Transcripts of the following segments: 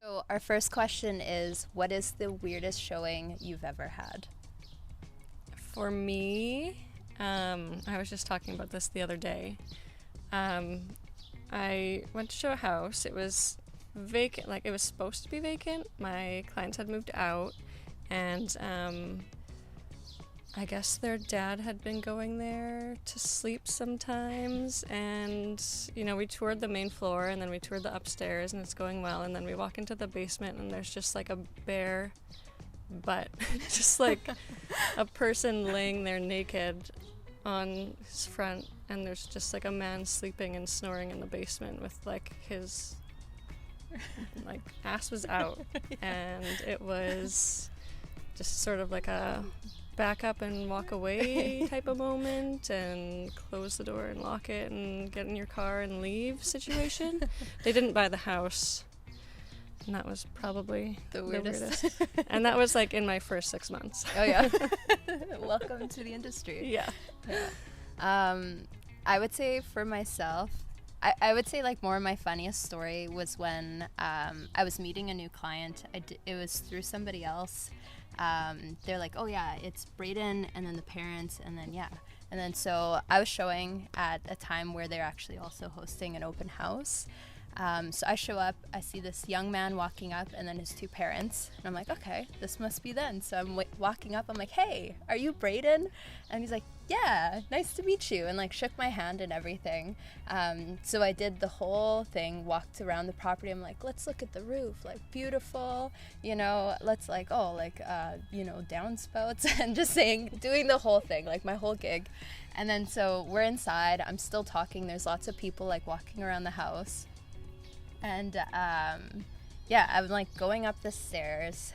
So our first question is, what is the weirdest showing you've ever had? For me, I was just talking about this the other day. I went to show a house. It was vacant, like it was supposed to be vacant. My clients had moved out, and I guess their dad had been going there to sleep sometimes. And, we toured the main floor, and then we toured the upstairs, and it's going well. And then we walk into the basement, and there's just like a bare butt, just like a person laying there naked on his front, and there's just like a man sleeping and snoring in the basement with like his like ass was out. And it was just sort of like a back up and walk away type of moment, and close the door and lock it and get in your car and leave situation. They didn't buy the house, and that was probably The weirdest. And that was like in my first 6 months. Oh yeah. Welcome to the industry. Yeah. I would say for myself, I would say like more of my funniest story was when I was meeting a new client. It was through somebody else. They're like, oh yeah, it's Brayden and then the parents and then and then so I was showing at a time where they're actually also hosting an open house. So I show up, I see this young man walking up and then his two parents, and I'm like, okay, this must be then. So I'm walking up, I'm like, hey, are you Brayden? And he's like, yeah, nice to meet you, and like shook my hand and everything. So I did the whole thing, walked around the property. I'm like, let's look at the roof, like beautiful, let's like, downspouts, and just doing the whole thing, like my whole gig. And then so we're inside, I'm still talking, there's lots of people like walking around the house. And I'm like going up the stairs,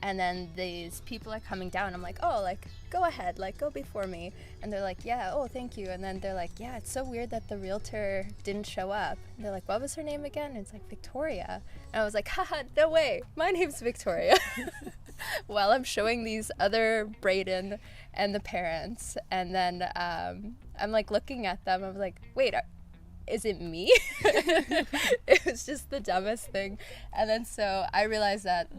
and then these people are coming down. I'm like, oh, like go ahead, like go before me. And they're like, yeah, oh, thank you. And then they're like, yeah, it's so weird that the realtor didn't show up. And they're like, what was her name again? And it's like Victoria. And I was like, haha, no way, my name's Victoria. While I'm showing these other Brayden and the parents, and then I'm like looking at them. I was like, wait, is it me? It was just the dumbest thing. And then so I realized that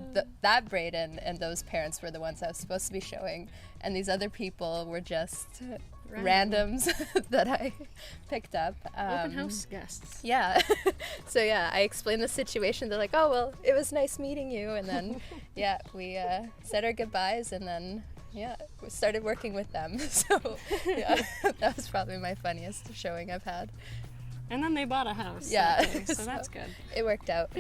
that Brayden and those parents were the ones I was supposed to be showing, and these other people were just randoms that I picked up. Open house guests. Yeah. So I explained the situation. They're like, oh, well, it was nice meeting you. And then, we said our goodbyes, and then we started working with them. So that was probably my funniest showing I've had. And then they bought a house. Yeah. So that's good. It worked out.